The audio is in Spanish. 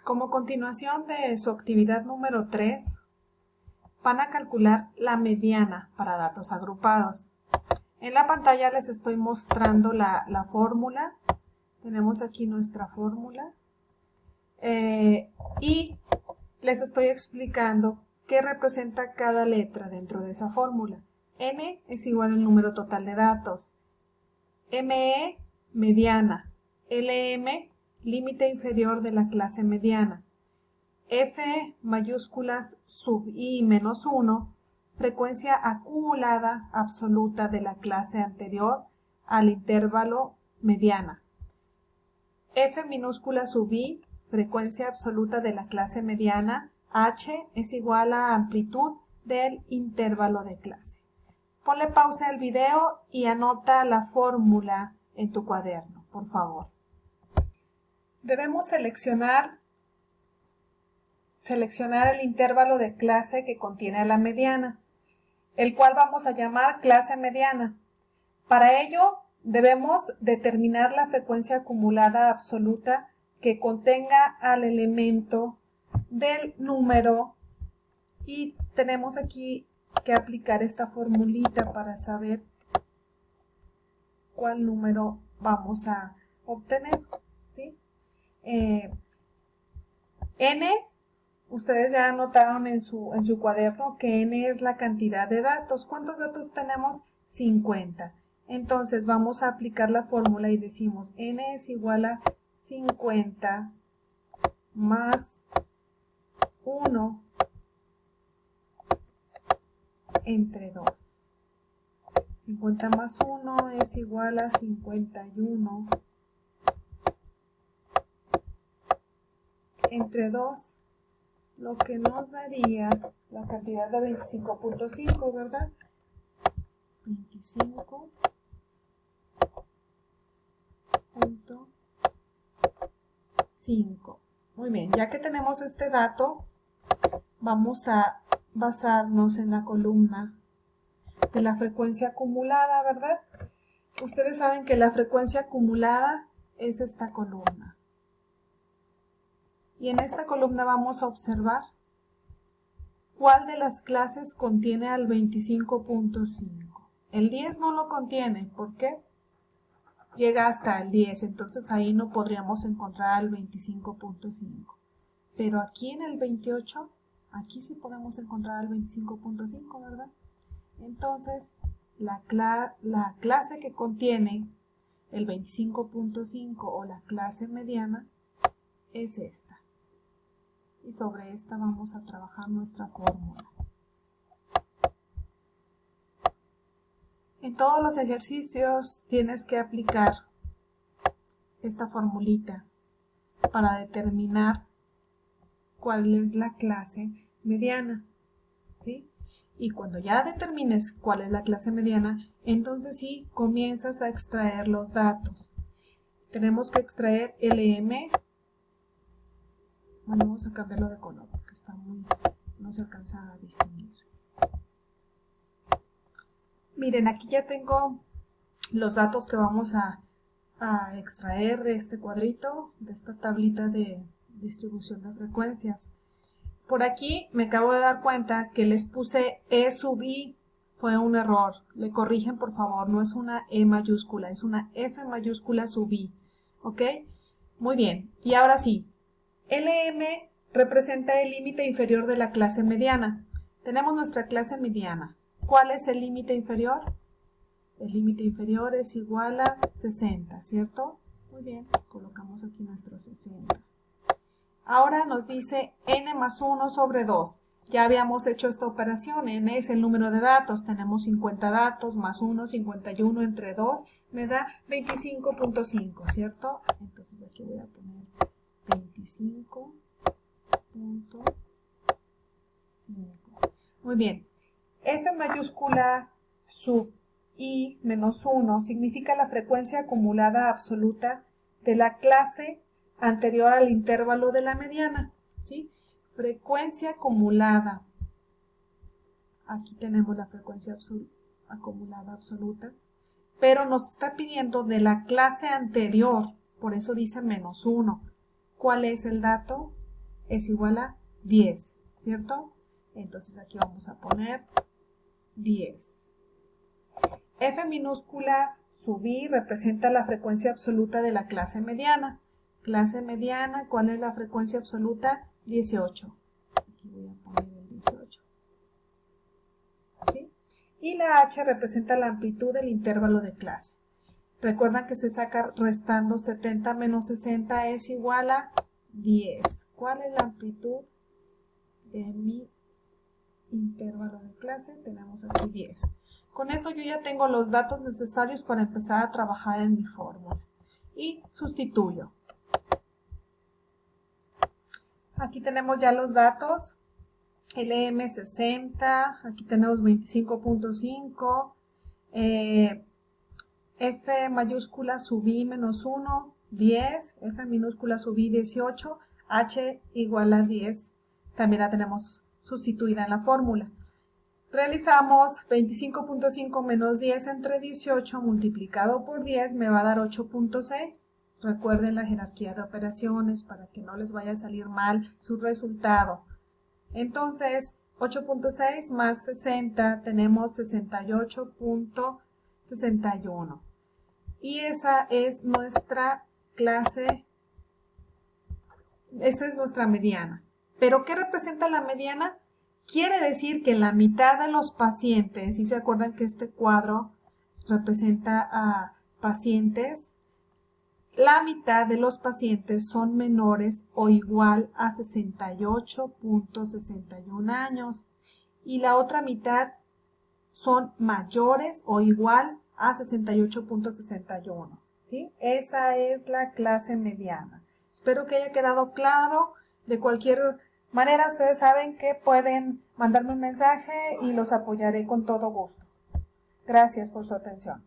Como continuación de su actividad número 3, van a calcular la mediana para datos agrupados. En la pantalla les estoy mostrando la fórmula. Tenemos aquí nuestra fórmula. Y les estoy explicando qué representa cada letra dentro de esa fórmula. N es igual al número total de datos. ME, mediana. LM, límite inferior de la clase mediana. F mayúsculas sub I menos 1, frecuencia acumulada absoluta de la clase anterior al intervalo mediana. F minúscula sub I, frecuencia absoluta de la clase mediana. H es igual a amplitud del intervalo de clase. Ponle pausa al video y anota la fórmula en tu cuaderno, por favor. Debemos seleccionar el intervalo de clase que contiene a la mediana, el cual vamos a llamar clase mediana. Para ello, debemos determinar la frecuencia acumulada absoluta que contenga al elemento del número y tenemos aquí que aplicar esta formulita para saber cuál número vamos a obtener, ¿sí? N, ustedes ya anotaron en su cuaderno que N es la cantidad de datos. ¿Cuántos datos tenemos? 50. Entonces vamos a aplicar la fórmula y decimos N es igual a 50 más 1 entre 2. 50 más 1 es igual a 51 entre 2, lo que nos daría la cantidad de 25.5, ¿verdad? 25.5. Muy bien, ya que tenemos este dato, vamos a basarnos en la columna de la frecuencia acumulada, ¿verdad? Ustedes saben que la frecuencia acumulada es esta columna. Y en esta columna vamos a observar cuál de las clases contiene al 25.5. El 10 no lo contiene, ¿por qué? Llega hasta el 10, entonces ahí no podríamos encontrar al 25.5. Pero aquí en el 28, aquí sí podemos encontrar al 25.5, ¿verdad? Entonces, la clase que contiene el 25.5 o la clase mediana es esta. Y sobre esta vamos a trabajar nuestra fórmula. En todos los ejercicios tienes que aplicar esta formulita para determinar cuál es la clase mediana, ¿sí? Y cuando ya determines cuál es la clase mediana, entonces sí comienzas a extraer los datos. Tenemos que extraer LM. Bueno, vamos a cambiarlo de color porque está no se alcanza a distinguir. Miren, aquí ya tengo los datos que vamos a extraer de este cuadrito, de esta tablita de distribución de frecuencias. Por aquí me acabo de dar cuenta que les puse E sub I, fue un error. Le corrigen, por favor, no es una E mayúscula, es una F mayúscula sub I. ¿Ok? Muy bien. Y ahora sí, LM representa el límite inferior de la clase mediana. Tenemos nuestra clase mediana. ¿Cuál es el límite inferior? El límite inferior es igual a 60, ¿cierto? Muy bien, colocamos aquí nuestro 60. Ahora nos dice N más 1 sobre 2. Ya habíamos hecho esta operación. N es el número de datos. Tenemos 50 datos más 1, 51 entre 2. Me da 25.5, ¿cierto? Entonces aquí voy a poner 25.5. Muy bien. F mayúscula sub I menos 1 significa la frecuencia acumulada absoluta de la clase anterior al intervalo de la mediana, ¿sí? Frecuencia acumulada. Aquí tenemos la frecuencia acumulada absoluta, pero nos está pidiendo de la clase anterior, por eso dice menos 1. ¿Cuál es el dato? es igual a 10, ¿cierto? Entonces aquí vamos a poner 10. F minúscula sub I representa la frecuencia absoluta de la clase mediana. Clase mediana, ¿cuál es la frecuencia absoluta? 18. Aquí voy a poner el 18. ¿Sí? Y la H representa la amplitud del intervalo de clase. Recuerdan que se saca restando 70 menos 60 es igual a 10. ¿Cuál es la amplitud de mi intervalo de clase? Tenemos aquí 10. Con eso yo ya tengo los datos necesarios para empezar a trabajar en mi fórmula. Y sustituyo. Aquí tenemos ya los datos. LM 60, aquí tenemos 25.5. F mayúscula sub I menos 1, 10. F minúscula sub I 18. H igual a 10. También la tenemos sustituida en la fórmula. Realizamos 25.5 menos 10 entre 18 multiplicado por 10 me va a dar 8.6. Recuerden la jerarquía de operaciones para que no les vaya a salir mal su resultado. Entonces, 8.6 más 60 tenemos 68.61. Y esa es nuestra clase, esa es nuestra mediana. ¿Pero qué representa la mediana? Quiere decir que la mitad de los pacientes, y se acuerdan que este cuadro representa a pacientes, la mitad de los pacientes son menores o igual a 68.61 años y la otra mitad son mayores o igual a 68.61. ¿Sí? Esa es la clase mediana. Espero que haya quedado claro. De cualquier manera, ustedes saben que pueden mandarme un mensaje y los apoyaré con todo gusto. Gracias por su atención.